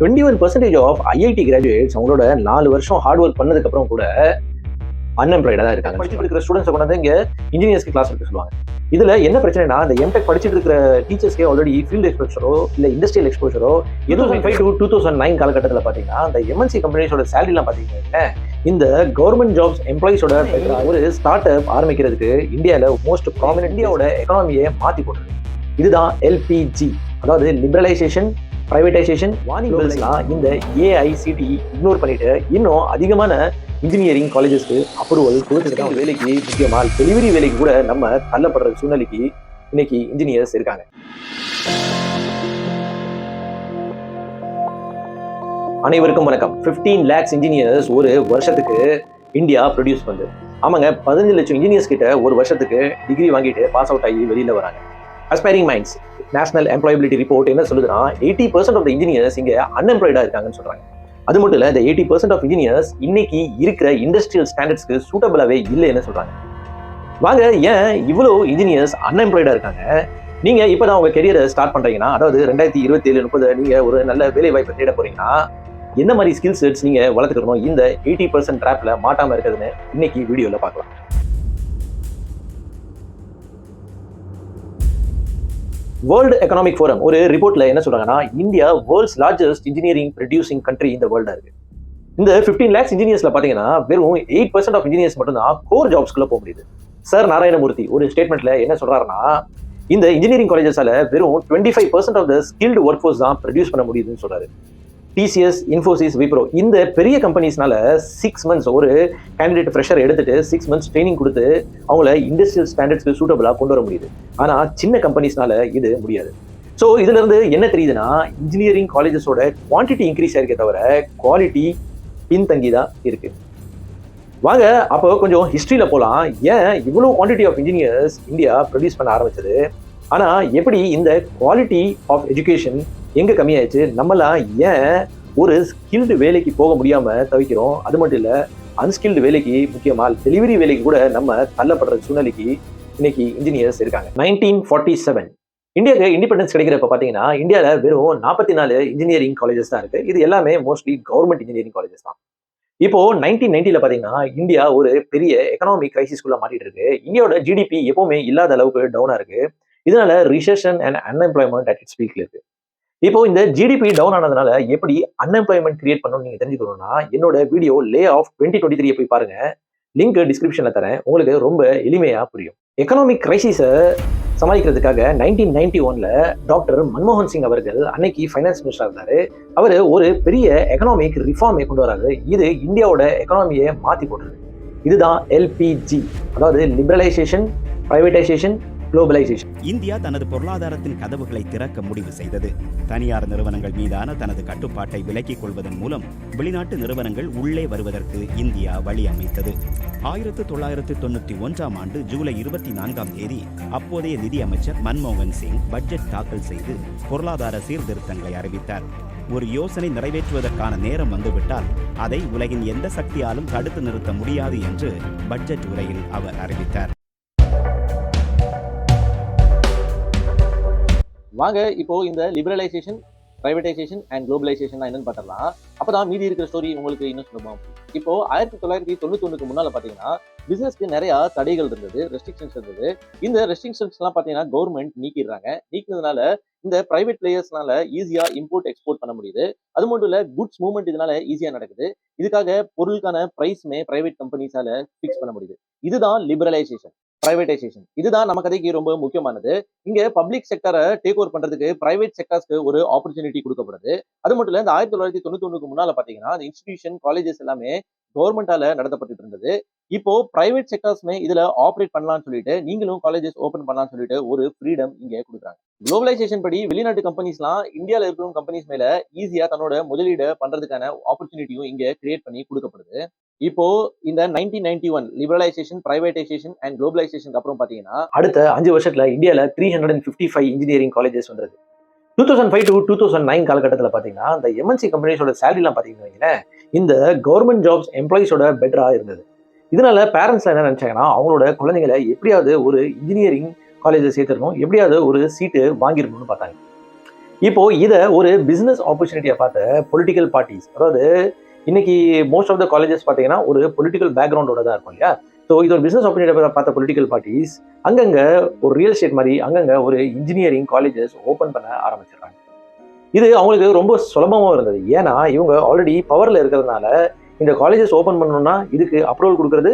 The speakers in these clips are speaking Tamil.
21% ஆஃப் ஐஐடி கிராஜுவேட்ஸ் அவங்களோட 4 வருஷம் ஹார்ட் ஒர்க் பண்ணதுக்கு அப்புறம் கூட அன்எம்ப்ளாய்டா தான் இருக்காங்க. படிச்சுட்டு இருக்கிற ஸ்டூடெண்ட்ஸ் கொண்டாந்து இங்க இன்ஜினியர்ஸ்க்கு கிளாஸ் எடுக்க சொல்லுவாங்க. இதுல என்ன பிரச்சனைனா, இந்த எம்டெக் படிச்சுட்டு இருக்கிற டீச்சர்ஸ்க்கே ஆல்ரெடி ஃபீல்ட் எக்ஸ்போஷரோ இல்ல இண்டஸ்ட்ரியல் எக்ஸ்போஷரோ 2005 to 2009 காலகட்டத்தில் பாத்தீங்கன்னா இந்த எம்என்சி கம்பெனிஸோட சேலரி எல்லாம் பாத்தீங்கன்னா இந்த கவர்மெண்ட் ஜாப்ஸ் எம்ப்ளாயிஸோட ஒரு ஸ்டார்ட் அப் ஆரம்பிக்கிறதுக்கு இந்தியாவில் மோஸ்ட் ப்ராமினன்ட் இந்தியாவோட எக்கானமியை மாற்றி போடுறது. இதுதான் எல்பிஜி, அதாவது லிபரலைசேஷன், பிரைவேடைசேஷன். வார்னிங் பெல்ஸ்லாம் இந்த ஏஐசிடி இக்னோர் பண்ணிட்டு இன்னும் அதிகமான இன்ஜினியரிங் காலேஜஸ்க்கு அப்ரூவல் கொடுத்துட்டு வேலைக்கு, முக்கியமா டெலிவரி வேலைக்கு கூட நம்ம தள்ளப்படுற சூழ்நிலைக்கு இன்னைக்கு இன்ஜினியர்ஸ் இருக்காங்க. அனைவருக்கும் வணக்கம். 15 lakhs இன்ஜினியர்ஸ் ஒரு வருஷத்துக்கு இந்தியா ப்ரொடியூஸ் பண்ணுது. ஆமாங்க, 15 லட்சம் இன்ஜினியர்ஸ் கிட்ட ஒரு வருஷத்துக்கு டிகிரி வாங்கிட்டு பாஸ் அவுட் ஆகி வெளியில வராங்க. Aspiring minds national employability report என்ன சொல்லுதுன்னா, 80% ஆஃப் த இன்ஜினியர்ஸ் இங்க அன்எம்ப்ளாய்டா இருக்காங்கன்னு சொல்றாங்க. அது மட்டும் இல்ல, இந்த 80% ஆஃப் இன்ஜினியர்ஸ் இன்னைக்கு இருக்கிற இண்டஸ்ட்ரியல் ஸ்டாண்டர்ட்ஸ்க்கு சூட்டபிளாவே இல்லைன்னு சொல்றாங்க. வாங்க, ஏன் இவ்வளவு இன்ஜினியர்ஸ் அன்எம்ப்ளாய்டா இருக்காங்க? நீங்க இப்பதான் உங்க கெரியரை ஸ்டார்ட் பண்றீங்கன்னா, அதாவது 2027-30 நீங்க ஒரு நல்ல வேலை வாய்ப்பை தேட போறீங்கன்னா என்ன மாதிரி ஸ்கில் செட்ஸ் நீங்க வளர்த்துக்கணும், இந்த 80% ட்ராப்ல மாட்டாம இருக்கிறதுன்னு இன்னைக்கு வீடியோல பார்க்கலாம். வேர்ல்டு எக்கனாமிக் ஃபோரம் ஒரு ரிப்போர்ட்ல என்ன சொல்றாங்கன்னா, India world's largest engineering producing country இந்த வேர்ல்டா இருக்கு. இந்த 15 lakhs இன்ஜினியர்ஸ்ல பாத்தீங்கன்னா வெறும் 8% ஆஃப் இன்ஜினியர்ஸ் மட்டும் தான் கோர் ஜாப்ஸ்க்குள்ள போக முடியுது. சார் நாராயணமூர்த்தி ஒரு ஸ்டேட்மெண்ட்ல என்ன சொல்றாருன்னா, இந்த இன்ஜினியரிங் காலேஜஸால வெறும் 25% of the skilled work force தான் ப்ரொடியூஸ் பண்ண முடியுதுன்னு சொல்றாரு. டிசிஎஸ், இன்ஃபோசிஸ், விப்ரோ இந்த பெரிய கம்பெனிஸ்னால 6 months ஒரு கேண்டிடேட் ஃப்ரெஷர் எடுத்துட்டு 6 months ட்ரைனிங் கொடுத்து அவங்கள இண்டஸ்ட்ரியல் ஸ்டாண்டர்ட்ஸ்க்கு சூட்டபிளா கொண்டு வர முடியுது. ஆனா சின்ன கம்பெனிஸ்னால இது முடியாது. ஸோ இதுல இருந்து என்ன தெரியுதுன்னா, இன்ஜினியரிங் காலேஜஸோட குவான்டிட்டி இன்க்ரீஸ் ஆயிருக்கே தவிர குவாலிட்டி பின்தங்கி தான் இருக்கு. வாங்க அப்போ கொஞ்சம் ஹிஸ்டரியில போலாம். ஏன் இவ்வளவு quantity of engineers India produce பண்ண ஆரம்பிச்சது, ஆனா எப்படி இந்த குவாலிட்டி ஆஃப் எஜுகேஷன் எங்க கம்மியாயிடுச்சு, நம்மளாம் ஏன் ஒரு ஸ்கில்டு வேலைக்கு போக முடியாம தவிக்கிறோம், அது மட்டும் இல்ல அன்ஸ்கில்டு வேலைக்கு, முக்கியமா டெலிவரி வேலைக்கு கூட நம்ம தள்ளப்படுற சூழ்நிலைக்கு இன்னைக்கு இன்ஜினியர்ஸ் இருக்காங்க. 1947 இந்தியாவுக்கு இண்டிபெண்டன்ஸ் கிடைக்கிறப்ப பாத்தீங்கன்னா இந்தியாவில் வெறும் 44 இன்ஜினியரிங் காலேஜஸ் தான் இருக்கு. இது எல்லாமே மோஸ்ட்லி கவர்மெண்ட் இன்ஜினியரிங் காலேஜஸ் தான். இப்போ 1990 பாத்தீங்கன்னா இந்தியா ஒரு பெரிய எக்கனாமிக் கிரைசிஸ்குள்ள மாட்டிட்டு இருக்கு. இந்தியாவோட ஜிடிபி எப்பவுமே இல்லாத அளவுக்கு டவுனா இருக்கு. இதனால recession and unemployment at its பீக்ல இருக்கு. இப்போ இந்த ஜிடிபி டவுன் ஆனதுனால எப்படி அன்எம்ப்ளாய்மெண்ட் கிரியேட் பண்ணணும்னு நீங்க தெரிஞ்சுக்கணும்னா என்னோட வீடியோ லே ஆஃப் 2023 போய் பாருங்க. லிங்க் டிஸ்கிரிப்ஷன்ல தரேன், உங்களுக்கு ரொம்ப எளிமையா புரியும். எக்கனாமிக் கிரைசிஸை சமாளிக்கிறதுக்காக 1991ல டாக்டர் மன்மோகன் சிங் அவர்கள் அன்னைக்கு ஃபைனான்ஸ் மினிஸ்டரா இருந்தாரு. அவர் ஒரு பெரிய எக்கனாமிக் ரிஃபார்மை கொண்டு வராரு. இது இந்தியாவோட எக்கனாமியை மாத்தி போடுறது. இதுதான் எல்பிஜி, அதாவது லிபரலைசேஷன், பிரைவேடைசேஷன், குளோபலைசேஷன். இந்தியா தனது பொருளாதாரத்தின் கதவுகளை திறக்க முடிவு செய்தது. தனியார் நிறுவனங்கள் மீதான தனது கட்டுப்பாட்டை விலக்கிக் கொள்வதன் மூலம் வெளிநாட்டு நிறுவனங்கள் உள்ளே வருவதற்கு இந்தியா வழி அமைத்தது. 1991 ஆண்டு ஜூலை 24 அப்போதைய நிதியமைச்சர் மன்மோகன் சிங் பட்ஜெட் தாக்கல் செய்து பொருளாதார சீர்திருத்தங்களை அறிவித்தார். ஒரு யோசனை நிறைவேற்றுவதற்கான நேரம் வந்துவிட்டால் அதை உலகின் எந்த சக்தியாலும் தடுத்து நிறுத்த முடியாது என்று பட்ஜெட் உரையில் அவர் அறிவித்தார். வாங்க இப்போ இந்த லிபரலைசேஷன், பிரைவேடைசேஷன் அண்ட் குளோபலைசேஷன் என்னன்னு பார்த்தலாம். அப்பதான் மீதி இருக்கிற ஸ்டோரி உங்களுக்கு இன்னும் சுலபம். இப்போ 1991க்கு முன்னால பாத்தீங்கன்னா பிசினஸ்க்கு நிறைய தடைகள் இருந்தது, ரெஸ்ட்ரிக்ஷன்ஸ் இருந்தது. இந்த ரெஸ்ட்ரிக்ஷன்ஸ் எல்லாம் பாத்தீங்கன்னா கவர்மெண்ட் நீக்கிடுறாங்க. நீக்கினதுனால இந்த பிரைவேட் பிளேயர்ஸ்னால ஈஸியா இம்போர்ட் எக்ஸ்போர்ட் பண்ண முடியுது. அது மட்டும் இல்ல, குட்ஸ் மூவ்மெண்ட் இதனால ஈஸியா நடக்குது. இதுக்காக பொருளுக்கான பிரைஸ்மே பிரைவேட் கம்பெனிஸால பிக்ஸ் பண்ண முடியுது. இதுதான் லிபரலைசேஷன், பிரைவேடைசேஷன். இதுதான் நம்ம கதைக்கு ரொம்ப முக்கியமானது. இங்க பப்ளிக் செக்டரை டேக் ஓவர் பண்றதுக்கு பிரைவேட் செக்டர்ஸ்க்கு ஒரு ஆப்பர்ச்சுனிட்டி கொடுக்கப்படுது. அது மட்டும் இல்ல, இந்த 1991க்கு முன்னால பாத்தீங்கன்னா இந்த இன்ஸ்டிடியூஷன், காலேஜஸ் எல்லாமே கவர்மெண்டால நடத்தப்பட்டு இருந்தது. இப்போ பிரைவேட் செக்டர்ஸ்மே இதுல ஆப்ரேட் பண்ணலாம்னு சொல்லிட்டு, நீங்களும் காலேஜஸ் ஓபன் பண்ணலாம்னு சொல்லிட்டு ஒரு ஃப்ரீடம் இங்க கொடுக்குறாங்க. குளோபலைசேஷன் படி வெளிநாட்டு கம்பெனிஸ்லாம் இந்தியாவில் இருக்கிற கம்பெனிஸ் மேல ஈஸியா தன்னோட முதலீடு பண்றதுக்கான ஆப்பர்ச்சுனிட்டியும் இங்க கிரியேட் பண்ணி கொடுக்கப்படுது. இப்போ இந்த 1991 லிபரலைசேஷன், பிரைவேடைசேஷன் அண்ட் குளோபலைசேஷன் அப்புறம் பாத்தீங்கன்னா அடுத்த 5 வருஷத்துல இந்தியால 355 இன்ஜினியரிங் காலேஜஸ் வந்தது. 2005 to 2009 காலகட்டத்தில் பாத்தீங்கன்னா இந்த எம்என்சி கம்பெனிஸோட சேலரி எல்லாம் பாத்தீங்கன்னா இந்த கவர்மெண்ட் ஜாப்ஸ் எம்ப்ளாயிஸோட பெட்டரா இருந்தது. இதனால பேரண்ட்ஸ் என்ன நினைச்சாங்கன்னா, அவங்களோட குழந்தைங்களை எப்படியாவது ஒரு இன்ஜினியரிங் காலேஜை சேர்த்துடணும், எப்படியாவது ஒரு சீட்டு வாங்கிடணும்னு பார்த்தாங்க. இப்போ இதை ஒரு பிசினஸ் ஆப்பர்ச்சுனிட்டியை பார்த்த பொலிட்டிக்கல் பார்ட்டிஸ், அதாவது இன்னைக்கு மோஸ்ட் ஆஃப் த காலேஜஸ் பார்த்தீங்கன்னா ஒரு பொலிட்டிக்கல் பேக்ரவுண்டோட தான் இருக்கும் இல்லையா. ஸோ இது ஒரு பிசினஸ் ஆப்பர்ச்சுனிட்டியை பார்த்த பொலிட்டிக்கல் பார்ட்டிஸ் அங்கங்க ஒரு ரியல் எஸ்டேட் மாதிரி அங்கங்க ஒரு இன்ஜினியரிங் காலேஜஸ் ஓப்பன் பண்ண ஆரம்பிச்சிடுறாங்க. இது அவங்களுக்கு ரொம்ப சுலபமாகவும் இருந்தது. ஏன்னா இவங்க ஆல்ரெடி பவர்ல இருக்கிறதுனால இந்த காலேஜஸ் ஓப்பன் பண்ணணும்னா இதுக்கு அப்ரூவல் கொடுக்கறது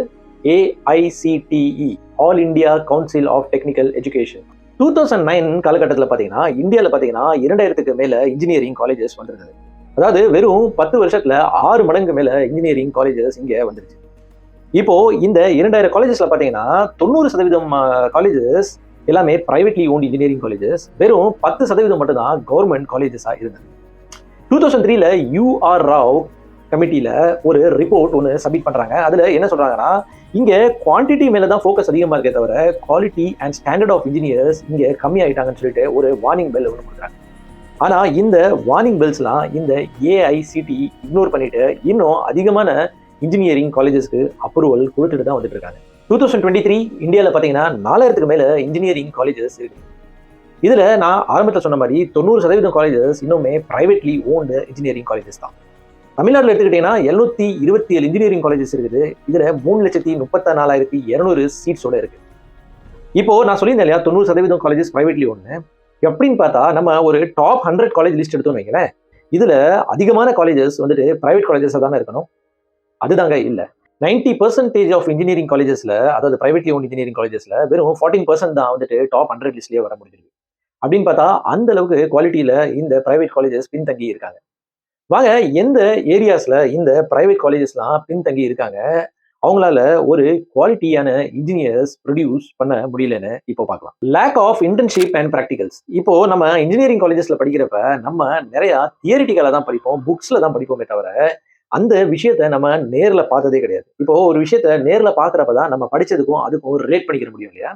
AICTE, all India council of technical education. 2009 காலகட்டத்தில் பார்த்தீங்கன்னா இந்தியாவில் பார்த்தீங்கன்னா 2000க்கு மேல இன்ஜினியரிங் காலேஜஸ் வந்திருந்தது. அதாவது வெறும் 10 வருஷத்துல 6 மடங்கு மேல இன்ஜினியரிங் காலேஜஸ் இங்க வந்துருச்சு. இப்போ இந்த 2000 காலேஜஸ்ல பார்த்தீங்கன்னா 90% காலேஜஸ் எல்லாமே பிரைவேட்லி ஓன்ட் இன்ஜினியரிங் காலேஜஸ், வெறும் 10% மட்டும் தான் கவர்மெண்ட் காலேஜஸா இருந்தது. 2003ல UR ராவ் கமிட்டியில ஒரு ரிப்போர்ட் ஒன்று சப்மிட் பண்றாங்க. அதுல என்ன சொல்றாங்கன்னா, இங்க குவான்டிட்டி மேல தான் ஃபோக்கஸ் அதிகமா இருக்கே தவிர quality and standard of engineers இங்க கம்மி ஆயிட்டாங்கன்னு சொல்லிட்டு ஒரு வார்னிங் பெல் ஒன்று கொடுக்குறாங்க. ஆனா இந்த வார்னிங் பெல்ஸ்லாம் இந்த AICTE இக்னோர் பண்ணிட்டு இன்னும் அதிகமான இன்ஜினியரிங் காலேஜஸ்க்கு அப்ரூவல் கொடுத்துட்டு தான் வந்துட்டு இருக்காங்க. 2023 இந்தியாவில் பார்த்தீங்கன்னா 4000க்கு மேல இன்ஜினியரிங் காலேஜஸ் இருக்கு. இதுல நான் ஆரம்பத்தில் சொன்ன மாதிரி 90% காலேஜஸ் இன்னுமே பிரைவேட்லி ஓன்டு இன்ஜினியரிங் காலேஜஸ் தான். தமிழ்நாட்டில் எடுத்துக்கிட்டீங்கன்னா 727 இன்ஜினியரிங் காலேஜஸ் இருக்குது. இதுல 3,34,200 சீட்ஸோட இருக்கு. இப்போ நான் சொல்லியிருந்தேன் இல்லையா 90% காலேஜஸ் பிரைவேட்லி ஒன்று. எப்படின்னு பார்த்தா நம்ம ஒரு டாப் 100 காலேஜ் லிஸ்ட் எடுத்தோம்னு வைங்களேன், இதுல அதிகமான காலேஜஸ் வந்துட்டு பிரைவேட் காலேஜஸாக தானே இருக்கணும். அதுதாங்க இல்லை. 90% ஆஃப் இன்ஜினியரிங் காலேஜஸ்ல, அதாவது பிரைவேட்லி ஓன் இன்ஜினியரிங் காலேஜஸ்ல வெறும் 14% தான் வந்துட்டு டாப் 100 லிஸ்ட்லயே வர முடிஞ்சிருக்கு. அப்படின்னு பார்த்தா அந்த அளவுக்கு குவாலிட்டியில இந்த பிரைவேட் காலேஜஸ் பின்தங்கி இருக்காங்க. வாங்க எந்த ஏரியாஸ்ல இந்த பிரைவேட் காலேஜஸ்லாம் பின்தங்கி இருக்காங்க, அவங்களால ஒரு குவாலிட்டியான இன்ஜினியர்ஸ் ப்ரொடியூஸ் பண்ண முடியலன்னு இப்போ பார்க்கலாம். Lack of internship and practicals. இப்போ நம்ம இன்ஜினியரிங் காலேஜஸ்ல படிக்கிறப்ப நம்ம நிறைய தியரிட்டிக்கலா தான் படிப்போம், புக்ஸ்ல தான் படிப்போமே தவிர அந்த விஷயத்த நம்ம நேர்ல பார்த்ததே கிடையாது. இப்போ ஒரு விஷயத்த நேர்ல பாக்குறப்பதான் நம்ம படிச்சதுக்கும் அதுக்கும் ரிலேட் பண்ணிக்கிற முடியும் இல்லையா.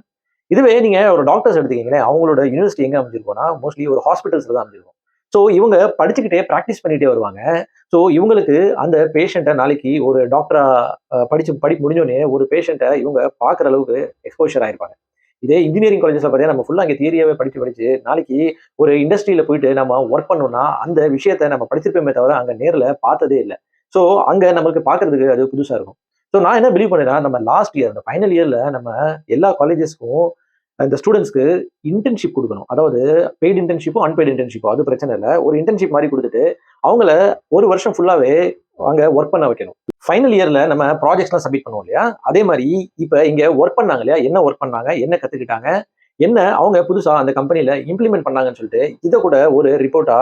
இதுவே நீங்க ஒரு டாக்டர்ஸ் எடுத்துக்கீங்களேன், அவங்களோட யூனிவர்சிட்டி எங்க அமைஞ்சிருக்கோம்னா மோஸ்ட்லி ஒரு ஹாஸ்பிட்டல்ஸ்ல தான் அமைஞ்சிருக்கும். ஸோ இவங்க படிச்சுக்கிட்டே ப்ராக்டிஸ் பண்ணிட்டே வருவாங்க. ஸோ இவங்களுக்கு அந்த பேஷண்ட்டை நாளைக்கு ஒரு டாக்டரா படிப்பு முடிஞ்சோடனே ஒரு பேஷண்ட்டை இவங்க பார்க்குற அளவுக்கு எக்ஸ்போஷர் ஆயிருப்பாங்க. இதே இன்ஜினியரிங் காலேஜஸ்ல பார்த்தீங்கன்னா நம்ம ஃபுல்லாக அங்கே தியரியாவே படிச்சு நாளைக்கு ஒரு இண்டஸ்ட்ரியில போயிட்டு நம்ம ஒர்க் பண்ணோம்னா அந்த விஷயத்த நம்ம படிச்சிருப்போமே தவிர அங்கே நேரில் பார்த்ததே இல்லை. ஸோ அங்கே நம்மளுக்கு பார்க்கறதுக்கு அது புதுசாக இருக்கும். ஸோ நான் என்ன பிலீவ் பண்ணேன்னா, நம்ம லாஸ்ட் இயர் இந்த ஃபைனல் இயர்ல நம்ம எல்லா காலேஜஸ்க்கும் இந்த ஸ்டூடெண்ட்ஸ்க்கு இன்டர்ன்ஷிப் கொடுக்கணும். அதாவது பெய்டு இன்டர்ன்ஷிப்போ அன்பெய்டு இன்டர்ன்ஷிப்போ அது பிரச்சனை இல்லை, ஒரு இன்டர்ன்ஷிப் மாதிரி கொடுத்துட்டு அவங்கள ஒரு வருஷம் ஃபுல்லாவே அங்கே ஒர்க் பண்ண வைக்கணும். ஃபைனல் இயர்ல நம்ம ப்ராஜெக்ட்ஸ்லாம் சப்மிட் பண்ணுவோம் இல்லையா, அதே மாதிரி இப்போ இங்கே ஒர்க் பண்ணாங்க இல்லையா, என்ன ஒர்க் பண்ணாங்க, என்ன கற்றுக்கிட்டாங்க, என்ன அவங்க புதுசாக அந்த கம்பெனியில் இம்ப்ளிமெண்ட் பண்ணாங்கன்னு சொல்லிட்டு இதை கூட ஒரு ரிப்போர்ட்டா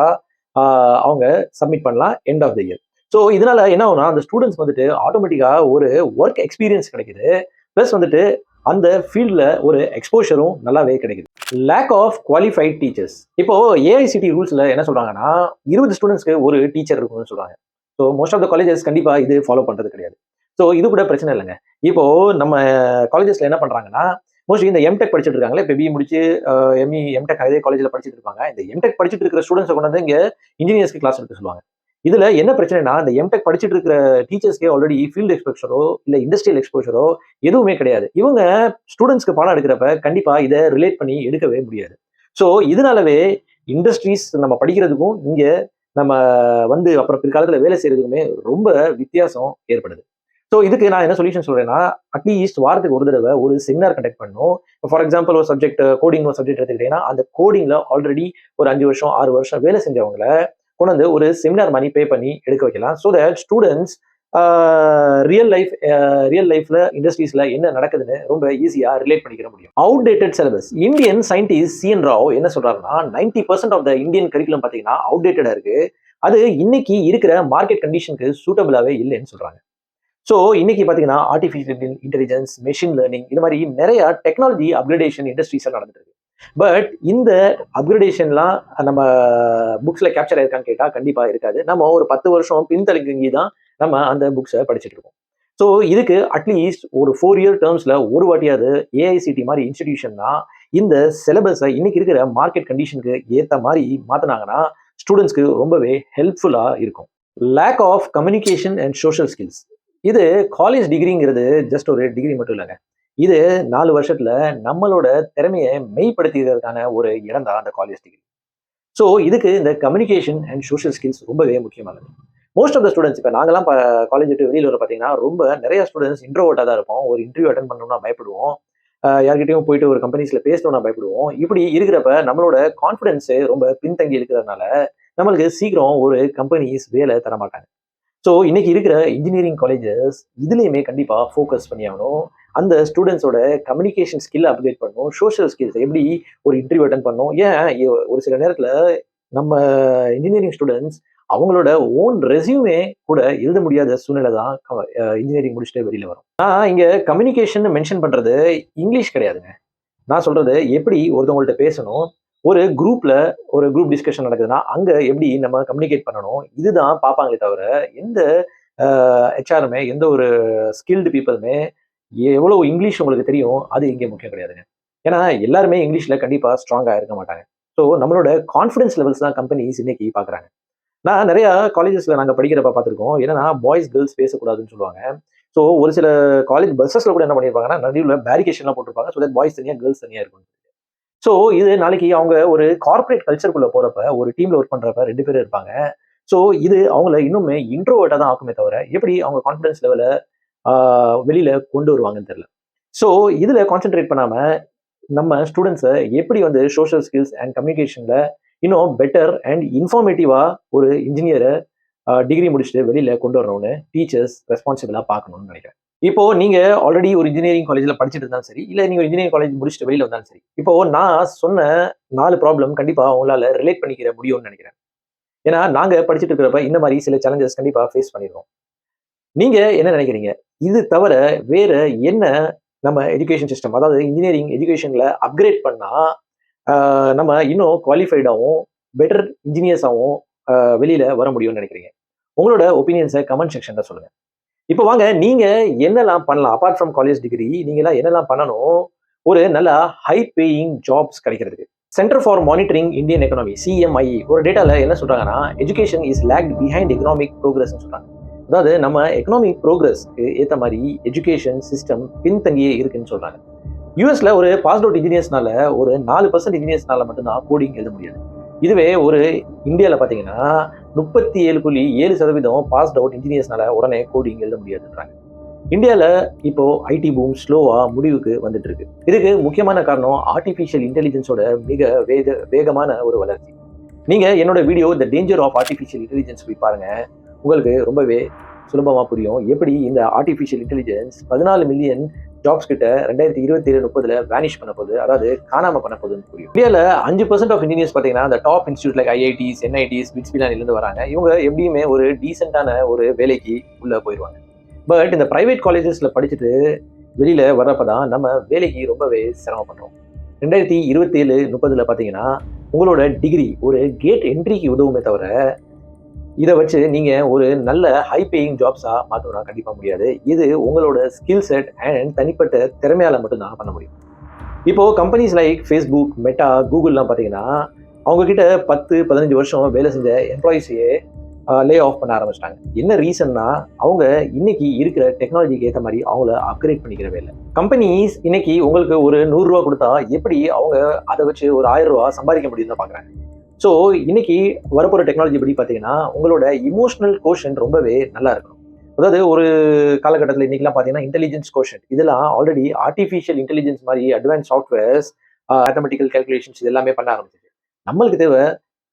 அவங்க சப்மிட் பண்ணலாம் end of the year. So இதனால என்ன ஆகும்னா அந்த ஸ்டூடெண்ட்ஸ் வந்துட்டு ஆட்டோமேட்டிக்காக ஒரு ஒர்க் எக்ஸ்பீரியன்ஸ் கிடைக்குது, ப்ளஸ் வந்துட்டு அந்த ஃபீல்டில் ஒரு எக்ஸ்போஷரும் நல்லாவே கிடைக்குது. Lack of qualified teachers. இப்போ AICTE ரூல்ஸில் என்ன சொல்றாங்கன்னா 20 ஸ்டூடெண்ட்ஸ்க்கு ஒரு டீச்சர் இருக்கும்னு சொல்றாங்க. So most of the colleges கண்டிப்பாக இது ஃபாலோ பண்ணுறது கிடையாது. ஸோ இது கூட பிரச்சனை இல்லைங்க. இப்போ நம்ம காலேஜஸ்ல என்ன பண்றாங்கன்னா, மோஸ்ட்லி இந்த எம்டெக் படிச்சுட்டு இருக்காங்களே, இப்போ BE முடிச்சு ME எம்டெக் அதே காலேஜில் படிச்சுட்டு இருப்பாங்க. இந்த எம்டெக் படிச்சுட்டு இருக்கிற ஸ்டூடெண்ட்ஸை கொண்டு வந்து இங்கே இன்ஜினியர்ஸ்க்கு கிளாஸ் எடுக்க சொல்லுவாங்க. இதுல என்ன பிரச்சனைனா, இந்த எம்டெக் படிச்சுட்டு இருக்கிற டீச்சர்ஸ்க்கே ஆல்ரெடி ஃபீல்டு எக்ஸ்போஷரோ இல்ல இண்டஸ்ட்ரியல் எக்ஸ்போஷரோ எதுவுமே கிடையாது. இவங்க ஸ்டூடெண்ட்ஸ்க்கு பாடம் எடுக்கிறப்ப கண்டிப்பா இதை ரிலேட் பண்ணி எடுக்கவே முடியாது. ஸோ இதனாலவே இண்டஸ்ட்ரீஸ் நம்ம படிக்கிறதுக்கும் இங்க நம்ம வந்து அப்புறம் பிற்காலத்துல வேலை செய்யறதுக்குமே ரொம்ப வித்தியாசம் ஏற்படுது. ஸோ இதுக்கு நான் என்ன சொல்யூஷன் சொல்றேன்னா, அட்லீஸ்ட் வாரத்துக்கு ஒரு தடவை ஒரு செமினார் கண்டக்ட் பண்ணணும். ஃபார் எக்ஸாம்பிள் ஒரு சப்ஜெக்ட் கோடிங் ஒரு சப்ஜெக்ட் எடுத்துக்கிட்டீங்கன்னா அந்த கோடிங்ல ஆல்ரெடி ஒரு 5 வருஷம் 6 வருஷம் வேலை செஞ்சவங்கள கொண்டு வந்து ஒரு செமினார் மணி பே பண்ணி எடுக்க வைக்கலாம். ஸோ தட் ஸ்டூடெண்ட்ஸ் ரியல் லைஃப்ல இண்டஸ்ட்ரீஸ்ல என்ன நடக்குதுன்னு ரொம்ப ஈஸியா ரிலேட் பண்ணிக்கிற முடியும். Outdated syllabus. Indian scientist CN Rao என்ன சொல்றாருன்னா, 90% ஆஃப் த இந்தியன் கரிக்குலம் பாத்தீங்கன்னா அவுடேட்டடா இருக்கு. அது இன்னைக்கு இருக்கிற மார்க்கெட் கண்டிஷனுக்கு சூட்டபிளாவே இல்லைன்னு சொல்றாங்க. ஸோ இன்னைக்கு பாத்தீங்கன்னா ஆர்டிஃபிஷியல் இன்டெலிஜென்ஸ், மெஷின் லேர்னிங் இது மாதிரி நிறைய டெக்னாலஜி அப்கிரேடேஷன் இண்டஸ்ட்ரீஸ் நடந்துட்டு இருக்கு. பட் இந்த அப்கிரேடேஷன்லாம் நம்ம புக்ஸ்ல கேப்சர் ஆயிருக்கான்னு கேட்டா கண்டிப்பா இருக்காது. நம்ம ஒரு 10 வருஷம் பின்தங்கி தான் நம்ம அந்த புக்ஸை படிச்சுட்டு இருக்கோம். ஸோ இதுக்கு அட்லீஸ்ட் ஒரு 4 இயர் டேர்ம்ஸ்ல ஒரு வாட்டியாவது AICTE மாதிரி இன்ஸ்டிடியூஷன்னா இந்த சிலபஸை இன்னைக்கு இருக்கிற மார்க்கெட் கண்டிஷனுக்கு ஏற்ற மாதிரி மாத்தினாங்கன்னா ஸ்டூடெண்ட்ஸ்க்கு ரொம்பவே ஹெல்ப்ஃபுல்லா இருக்கும். Lack of communication and social skills. இது காலேஜ் டிகிரிங்கிறது ஜஸ்ட் ஒரு டிகிரி மட்டும் இல்லைங்க. இது 4 வருஷத்துல நம்மளோட திறமையை மெய்ப்படுத்திக்கிறதுக்கான ஒரு இடம் தான் அந்த காலேஜ் டிகிரி. ஸோ இதுக்கு இந்த கம்யூனிகேஷன் அண்ட் சோஷியல் ஸ்கில்ஸ் ரொம்பவே முக்கியமானது. மோஸ்ட் ஆஃப் த ஸ்டூடெண்ட்ஸ் இப்போ நாங்களாம் காலேஜ் விட்டு வெளியில் வர பார்த்தீங்கன்னா ரொம்ப நிறைய ஸ்டூடெண்ட்ஸ் இன்ட்ரோவர்ட்டாக தான் இருப்போம். ஒரு இன்டர்வியூ அட்டன் பண்ணணும்னா பயப்படுவோம். யார்கிட்டயும் போயிட்டு ஒரு கம்பெனிஸில் பேசணும்னா பயப்படுவோம். இப்படி இருக்கிறப்ப நம்மளோட கான்ஃபிடன்ஸு ரொம்ப பின்தங்கி இருக்கிறதுனால நம்மளுக்கு சீக்கிரம் ஒரு கம்பெனிஸ் வேலை தர மாட்டாங்க. ஸோ இன்னைக்கு இருக்கிற இன்ஜினியரிங் காலேஜஸ் இதுலேயுமே கண்டிப்பாக ஃபோக்கஸ் பண்ணி ஆகணும். அந்த ஸ்டூடெண்ட்ஸோட கம்யூனிகேஷன் ஸ்கில்லை அப்கிரேட் பண்ணணும். சோஷியல் ஸ்கில்ஸ் எப்படி ஒரு இன்டர்வியூ அட்டன் பண்ணணும். ஒரு சில நேரத்தில் நம்ம இன்ஜினியரிங் ஸ்டூடெண்ட்ஸ் அவங்களோட ஓன் ரெஸ்யூமே கூட எழுத முடியாத சூழ்நிலை தான் இன்ஜினியரிங் முடிச்சுட்டு வெளியில் வரும். நான் இங்கே கம்யூனிகேஷன் மென்ஷன் பண்ணுறது இங்கிலீஷ் கிடையாதுங்க. நான் சொல்கிறது எப்படி ஒருத்தவங்கள்ட்ட பேசணும், ஒரு குரூப் டிஸ்கஷன் நடக்குதுன்னா அங்கே எப்படி நம்ம கம்யூனிகேட் பண்ணணும், இதுதான் பார்ப்பாங்களே தவிர எந்த ஹெச்ஆருமே எந்த ஒரு ஸ்கில்டு பீப்புளுமே எவ்வளோ இங்கிலீஷ் உங்களுக்கு தெரியும் அது இங்கே முக்கியம் கிடையாதுங்க. ஏன்னா எல்லாருமே இங்கிலீஷில் கண்டிப்பாக ஸ்ட்ராங்காக இருக்க மாட்டாங்க. ஸோ நம்மளோட கான்ஃபிடன்ஸ் லெவல்ஸ் தான் கம்பெனிஸ் இன்னைக்கு பார்க்குறாங்க. நான் நிறையா காலேஜஸில் நாங்கள் படிக்கிறப்ப பார்த்துருக்கோம். என்னன்னா பாய்ஸ் கேர்ள்ஸ் பேசக்கூடாதுன்னு சொல்லுவாங்க. ஸோ ஒரு சில காலேஜ் பஸ்ஸஸில் கூட என்ன பண்ணியிருப்பாங்கன்னா நடுவில் பேரிகேஷன்லாம் போட்டிருப்பாங்க. ஸோ தட் பாய்ஸ் தனியாக கேர்ள்ஸ் தனியாக இருக்கும். ஸோ இது நாளைக்கு அவங்க ஒரு கார்பரேட் கல்ச்சருக்குள்ளே போகிறப்ப ஒரு டீமில் ஒர்க் பண்ணுறப்ப 2 பேர் இருப்பாங்க. ஸோ இது அவங்கள இன்னுமே இன்ட்ரோவர்ட்டாக தான் ஆக்குமே தவிர எப்படி அவங்க கான்ஃபிடன்ஸ் லெவலை வெளியில் கொண்டு வருவாங்கன்னு தெரியல. ஸோ இதில் கான்சென்ட்ரேட் பண்ணாமல் நம்ம ஸ்டூடெண்ட்ஸை எப்படி வந்து சோஷியல் ஸ்கில்ஸ் அண்ட் கம்யூனிகேஷனில் இன்னும் பெட்டர் அண்ட் இன்ஃபார்மேட்டிவாக ஒரு இன்ஜினியரை டிகிரி முடிச்சுட்டு வெளியில் கொண்டு வரணும்னு டீச்சர்ஸ் ரெஸ்பான்சிபிளாக பார்க்கணும்னு நினைக்கிறேன். இப்போ நீங்க ஆல்ரெடி ஒரு இன்ஜினியரிங் காலேஜ்ல படிச்சுட்டு இருந்தாலும் சரி, இல்ல நீங்க இன்ஜினியரிங் காலேஜ் முடிச்சுட்டு வெளியில வந்தாலும் சரி, இப்போ நான் சொன்ன 4 ப்ராப்ளம் கண்டிப்பா உங்களால ரிலேட் பண்ணிக்கிற முடியும்னு நினைக்கிறேன். ஏன்னா நாங்க படிச்சுட்டு இருக்கிறப்ப இந்த மாதிரி சில சேலஞ்சஸ் கண்டிப்பா ஃபேஸ் பண்ணிடுவோம். நீங்க என்ன நினைக்கிறீங்க? இது தவிர வேற என்ன நம்ம எஜுகேஷன் சிஸ்டம், அதாவது இன்ஜினியரிங் எஜுகேஷன்ல அப்கிரேட் பண்ணா நம்ம இன்னும் குவாலிஃபைடாகவும் பெட்டர் இன்ஜினியர்ஸாகவும் வெளியில வர முடியும்னு நினைக்கிறீங்க? உங்களோட ஒப்பீனியன்ஸை கமெண்ட் செக்ஷன்ல சொல்லுங்க. இப்போ வாங்க நீங்க என்னெல்லாம் பண்ணலாம் அபார்ட் ஃப்ரம் காலேஜ் டிகிரி, நீங்களாம் என்னெல்லாம் பண்ணணும் ஒரு நல்ல ஹை பேயிங் ஜாப்ஸ் கிடைக்கிறதுக்கு. Centre for monitoring Indian economy CMIE ஒரு டேட்டால என்ன சொல்றாங்கன்னா education is lacked behind economic progress சொல்றாங்க. அதாவது நம்ம எக்கனாமிக் ப்ரோக்ரஸ்க்கு ஏற்ற மாதிரி எஜுகேஷன் சிஸ்டம் பின்தங்கியே இருக்குன்னு சொல்றாங்க. யூஎஸ்ல ஒரு பாஸ்ட் அவுட் இன்ஜினியர்ஸ்னால ஒரு 4% இன்ஜினியர்ஸ்னால மட்டும்தான் கோடிங் எழுத முடியாது. இதுவே ஒரு இந்தியாவில் பார்த்தீங்கன்னா 37.7% பாஸ்ட் அவுட் இன்ஜினியர்ஸ்னால உடனே கோடிங் எழுத முடியாதுன்றாங்க. இந்தியாவில் இப்போ ஐடி பூம் ஸ்லோவா முடிவுக்கு வந்துட்டு இருக்கு. இதுக்கு முக்கியமான காரணம் ஆர்டிஃபிஷியல் இன்டெலிஜென்ஸோட மிக வேகமான ஒரு வளர்ச்சி. நீங்க என்னோட video the danger of artificial intelligence போய் பாருங்க, உங்களுக்கு ரொம்பவே சுலபமாக புரியும் எப்படி இந்த ஆர்டிஃபிஷியல் இன்டெலிஜென்ஸ் 14 மில்லியன் ஜாப்ஸ் கிட்ட 2027-30 வேனிஷ் பண்ண போகுது, அதாவது காணாம பண்ண போகுதுன்னு புரியும். இந்தியாவில் 5% ஆஃப் இன்ஜினியர்ஸ் பார்த்தீங்கன்னா அந்த top institute like IITs, NITs, பிட்ஸ்பிலானிலிருந்து வராங்க. இவங்க எப்படியுமே ஒரு டீசென்டான ஒரு வேலைக்கு உள்ள போயிடுவாங்க. பட் இந்த பிரைவேட் காலேஜஸ்ல படிச்சுட்டு வெளியில வர்றப்பதான் நம்ம வேலைக்கு ரொம்பவே சிரமப்படுறோம். 2027-30 பார்த்தீங்கன்னா உங்களோட டிகிரி ஒரு கேட் என்ட்ரிக்கு உதவுமே தவிர இதை வச்சு நீங்க ஒரு நல்ல ஹை பேயிங் ஜாப்ஸா மாற்றணும்னா கண்டிப்பா முடியாது. இது உங்களோட ஸ்கில் செட் அண்ட் தனிப்பட்ட திறமையால மட்டும்தான் பண்ண முடியும். இப்போ கம்பெனிஸ் லைக் ஃபேஸ்புக், மெட்டா, கூகுள்லாம் பார்த்தீங்கன்னா அவங்க கிட்ட 10-15 வருஷம் வேலை செஞ்ச எம்ப்ளாயிஸையே லே ஆஃப் பண்ண ஆரம்பிச்சிட்டாங்க. என்ன ரீசன்னா அவங்க இன்னைக்கு இருக்கிற டெக்னாலஜிக்கு ஏற்ற மாதிரி அவங்கள அப்கிரேட் பண்ணிக்கிறவே இல்லை. கம்பெனிஸ் இன்னைக்கு உங்களுக்கு ஒரு 100 ரூபா கொடுத்தா எப்படி அவங்க அதை வச்சு ஒரு 1000 ரூபா சம்பாதிக்க முடியும்னு பார்க்குறாங்க. ஸோ இன்னைக்கு வரப்போகிற டெக்னாலஜி படி பார்த்தீங்கன்னா உங்களோட இமோஷனல் கோஷன் ரொம்பவே நல்லா இருக்கணும். அதாவது ஒரு காலகட்டத்தில் இன்னைக்கெல்லாம் பார்த்தீங்கன்னா இன்டெலிஜென்ஸ் கோஷன் இதெல்லாம் ஆல்ரெடி ஆர்டிஃபிஷியல் இன்டெலிஜென்ஸ் மாதிரி அட்வான்ஸ் சாஃப்ட்வேர்ஸ், மேத்தமெட்டிக்கல் கால்குலேஷன்ஸ் இது எல்லாமே பண்ண ஆரம்பிச்சிச்சு. நம்மளுக்கு தேவை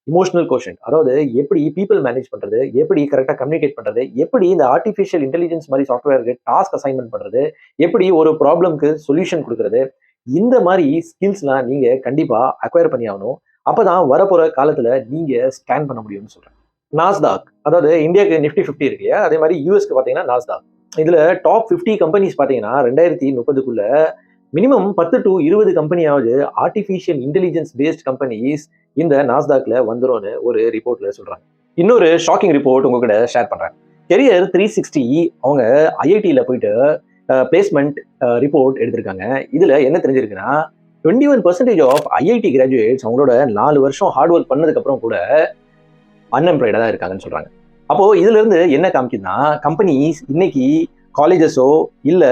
இமோஷனல் கோஷன், அதாவது எப்படி பீப்புள் மேனேஜ் பண்ணுறது, எப்படி கரெக்டாக கம்யூனிகேட் பண்ணுறது, எப்படி இந்த ஆர்டிஃபிஷியல் இன்டெலிஜென்ஸ் மாதிரி சாஃப்ட்வேருக்கு டாஸ்க் அசைன்மெண்ட் பண்ணுறது, எப்படி ஒரு ப்ராப்ளம்க்கு சொல்யூஷன் கொடுக்குறது, இந்த மாதிரி ஸ்கில்ஸ்லாம் நீங்கள் கண்டிப்பாக அக்வயர் பண்ணி ஆகணும். அப்போதான் வரப்போகிற காலத்தில் நீங்கள் ஸ்கேன் பண்ண முடியும்னு சொல்கிறேன். நாஸ்டாக், அதாவது இந்தியாவுக்கு நிஃப்டி 50 இருக்கு இல்லையா, அதே மாதிரி யூஎஸ்க்கு பார்த்தீங்கன்னா நாஸ்டாக். இதில் டாப் 50 கம்பெனிஸ் பார்த்தீங்கன்னா 2030 மினிமம் 10 to 20 கம்பெனியாவது ஆர்டிஃபிஷியல் இன்டெலிஜென்ஸ் பேஸ்ட் கம்பெனிஸ் இந்த நாஸ்டாக்ல வந்துரும்னு ஒரு ரிப்போர்ட்ல சொல்றாங்க. இன்னொரு ஷாக்கிங் ரிப்போர்ட் உங்ககிட்ட ஷேர் பண்றேன். கெரியர் 360 அவங்க ஐஐடியில் போயிட்டு பிளேஸ்மெண்ட் ரிப்போர்ட் எடுத்திருக்காங்க. இதுல என்ன தெரிஞ்சிருக்குன்னா 21% ஆஃப் ஐஐடி கிராஜுவேட்ஸ் அவங்களோட 4 வருஷம் ஹார்ட் ஒர்க் பண்ணதுக்கு அப்புறம் கூட அன்எம்ப்ளாய்டா தான் இருக்காங்கன்னு சொல்றாங்க. அப்போ இதுல இருந்து என்ன காமிக்குதுன்னா கம்பெனிஸ் இன்னைக்கு காலேஜஸோ இல்ல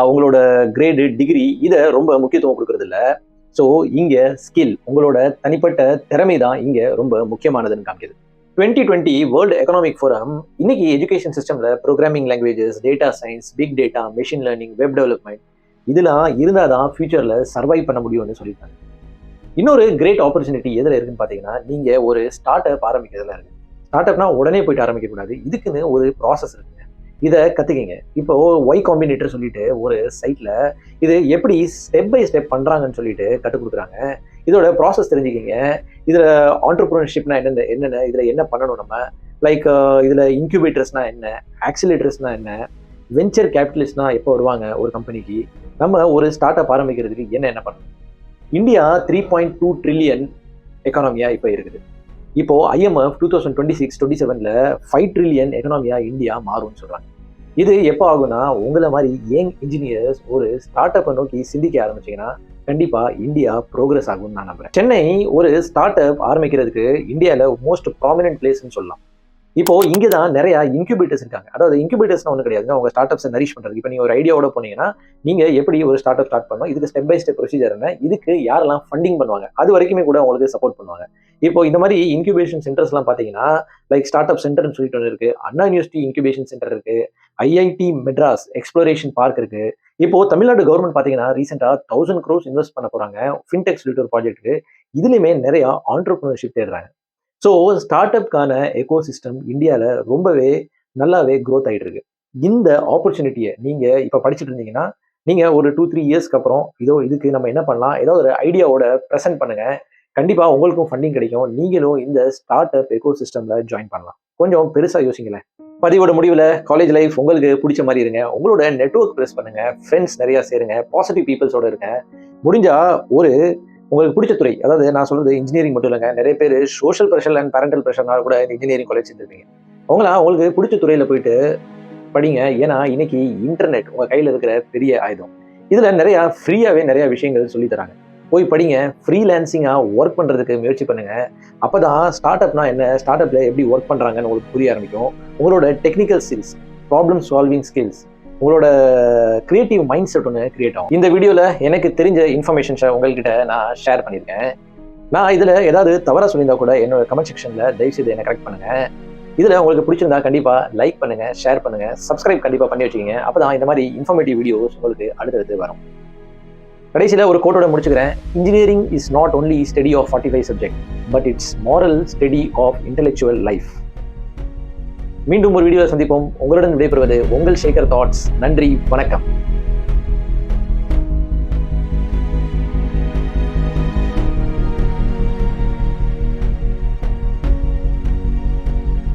உங்களோட கிரேடு, டிகிரி இதை ரொம்ப முக்கியத்துவம் கொடுக்கறது இல்லை. ஸோ இங்க ஸ்கில், உங்களோட தனிப்பட்ட திறமை தான் இங்க ரொம்ப முக்கியமானதுன்னு காமிக்குது. 2020 வேர்ல்டு எக்கனாமிக் ஃபோரம் இன்னைக்கு எஜுகேஷன் சிஸ்டம்ல programming languages, data science, big data, machine learning, web development இதெல்லாம் இருந்தால் தான் ஃபியூச்சர்ல சர்வைவ் பண்ண முடியும்னு சொல்லியிருக்காங்க. இன்னொரு கிரேட் ஆப்பர்ச்சுனிட்டி எதில் இருக்குன்னு பார்த்தீங்கன்னா, நீங்க ஒரு ஸ்டார்ட் அப் ஆரம்பிக்கிறதுல இருக்கு. ஸ்டார்ட் அப்னா உடனே போயிட்டு ஆரம்பிக்கக்கூடாது, இதுக்குன்னு ஒரு ப்ராசஸ் இருக்குங்க. இதை கற்றுக்கிங்க. இப்போ ஒய் காம்பினேட்டர் சொல்லிட்டு ஒரு சைட்டில் இது எப்படி ஸ்டெப் பை ஸ்டெப் பண்ணுறாங்கன்னு சொல்லிட்டு கற்றுக் கொடுக்குறாங்க. இதோட ப்ராசஸ் தெரிஞ்சுக்கிங்க. இதில் ஆண்டர்ப்ரனர்ஷிப்னா என்னென்ன இதில் என்ன பண்ணணும் நம்ம, லைக் இதில் இன்குபேட்டர்ஸ்னா என்ன, ஆக்சிலேட்டர்ஸ்னா என்ன, வெஞ்சர் கேபிட்டலிஸ்ட்னா எப்போ வருவாங்க ஒரு கம்பெனிக்கு, நம்ம ஒரு ஸ்டார்ட் அப் ஆரம்பிக்கிறதுக்கு என்ன பண்ணணும். இந்தியா 3.2 ட்ரில்லியன் எக்கானமியா இப்போ இருக்குது. இப்போ IMF 2026-27 5 ட்ரில்லியன் எக்கனாமியா இந்தியா மாறும்னு சொல்றாங்க. இது எப்போ ஆகும்னா, உங்களை மாதிரி யங் இன்ஜினியர்ஸ் ஒரு ஸ்டார்ட் அப்பை நோக்கி சிந்திக்க ஆரம்பிச்சீங்கன்னா கண்டிப்பா இந்தியா ப்ரோக்ரஸ் ஆகும்னு நான் நம்புறேன். சென்னை ஒரு ஸ்டார்ட் அப் ஆரம்பிக்கிறதுக்கு இந்தியாவில் மோஸ்ட் ப்ராமினன்ட் பிளேஸ்ன்னு சொல்லலாம். இப்போ இங்கே தான் நிறைய இன்குபேட்டர்ஸ் இருக்காங்க. அதாவது இன்குபேட்டர்ஸ்னா ஒன்றும் கிடையாதுங்க, உங்க ஸ்டார்ட் அப்ஸை நரிஷ் பண்ணுறது. இப்போ நீங்கள் ஒரு ஐடியாவோட போனீங்கன்னா நீங்க எப்படி ஒரு ஸ்டார்ட் அப் ஸ்டார்ட் பண்ணணும், இதுக்கு ஸ்டெப் பை ஸ்டெப் ப்ரொசீஜர் என்ன, இதுக்கு யாரெல்லாம் ஃபண்டிங் பண்ணுவாங்க, அது வரைக்குமே கூட உங்களுக்கு சப்போர்ட் பண்ணுவாங்க. இப்போ இந்த மாதிரி இன்குபேஷன் சென்டர்ஸ்லாம் பார்த்தீங்கன்னா, லைக் ஸ்டார்ட் அப் சென்டர்னு சொல்லிட்டு ஒன்று இருக்கு, அண்ணா யூனிவர்சிட்டி இன்குபேஷன் சென்டர் இருக்கு, IIT மெட்ராஸ் எக்ஸ்ப்ளோரேஷன் பார்க் இருக்கு. இப்போ தமிழ்நாடு கவர்மெண்ட் பார்த்தீங்கன்னா ரீசெண்டாக 1000 crores இன்வெஸ்ட் பண்ண போறாங்க ஃபின்டெக் சொல்லிட்டு ஒரு ப்ராஜெக்ட்டுக்கு. இதுலையுமே நிறைய ஆண்டர்பிரினர்ஷிப் தேடுறாங்க. ஸோ ஸ்டார்ட் அப்கான எக்கோ சிஸ்டம் இந்தியாவில் ரொம்பவே நல்லாவே க்ரோத் ஆகிட்டு இருக்கு. இந்த ஆப்பர்ச்சுனிட்டியை நீங்கள் இப்போ படிச்சுட்டு இருந்தீங்கன்னா, நீங்கள் ஒரு 2-3 இயர்ஸ்க்கு அப்புறம் இதுக்கு நம்ம என்ன பண்ணலாம், ஏதோ ஒரு ஐடியாவோட ப்ரெசென்ட் பண்ணுங்க. கண்டிப்பாக உங்களுக்கும் ஃபண்டிங் கிடைக்கும். நீங்களும் இந்த ஸ்டார்ட் அப் எக்கோ சிஸ்டமில் ஜாயின் பண்ணலாம். கொஞ்சம் பெருசாக யோசிங்களேன். பதிவோட முடிவில் காலேஜ் லைஃப் உங்களுக்கு பிடிச்ச மாதிரி இருங்க. உங்களோட நெட்வொர்க் ப்ரெஸ் பண்ணுங்க, ஃப்ரெண்ட்ஸ் நிறையா சேருங்க, பாசிட்டிவ் பீப்புள்ஸோட இருங்க. முடிஞ்சா ஒரு உங்களுக்கு பிடிச்ச துறை, அதாவது நான் சொல்றது இன்ஜினியரிங் மட்டும் இல்லைங்க, நிறைய பேர் சோஷியல் ப்ரெஷர் அண்ட் பேரண்டல் ப்ரெஷர்னால கூட இன்ஜினியரிங் காலேஜ் சேர்ந்துருப்பீங்க. உங்களுக்கு பிடிச்ச துறையில் போயிட்டு படிங்க. ஏன்னா இன்னைக்கு இன்டர்நெட் உங்கள் கையில் இருக்கிற பெரிய ஆயுதம். இதில் நிறையா ஃப்ரீயாகவே நிறையா விஷயங்கள் சொல்லி தராங்க. போய் படிங்க. ஃப்ரீலான்சிங்காக ஒர்க் பண்ணுறதுக்கு முயற்சி பண்ணுங்க. அப்போ தான் ஸ்டார்ட் அப்னா என்ன, ஸ்டார்ட் அப்பில் எப்படி ஒர்க் பண்ணுறாங்கன்னு உங்களுக்கு புரிய ஆரம்பிக்கும். உங்களோட technical skills, problem solving skills, உங்களோட கிரியேட்டிவ் மைண்ட் செட் ஒன்று கிரியேட் ஆகும். இந்த வீடியோவில் எனக்கு தெரிஞ்ச இன்ஃபர்மேஷன்ஸை உங்கள்கிட்ட நான் ஷேர் பண்ணியிருக்கேன். நான் இதில் ஏதாவது தவறாக சொல்லியிருந்தா கூட என்னோட கமெண்ட் செக்ஷனில் தயவுசெய்து என்னை கரெக்ட் பண்ணுங்கள். இதில் உங்களுக்கு பிடிச்சிருந்தா கண்டிப்பாக லைக் பண்ணுங்கள், ஷேர் பண்ணுங்கள், சப்ஸ்கிரைப் கண்டிப்பாக பண்ணி வச்சுக்கோங்க. அப்போ தான் இந்த மாதிரி இன்ஃபர்மேட்டிவ் வீடியோஸ் உங்களுக்கு அடுத்தடுத்து வரும். கடைசியில் ஒரு கோட்டோட முடிச்சுக்கிறேன். Engineering is not only study of 45 subject, but it's moral study of intellectual life. மீண்டும் ஒரு வீடியோவில் சந்திப்போம். உங்களுடன் விடைபெறுவது உங்கள் சேகர் தாட்ஸ். நன்றி, வணக்கம்.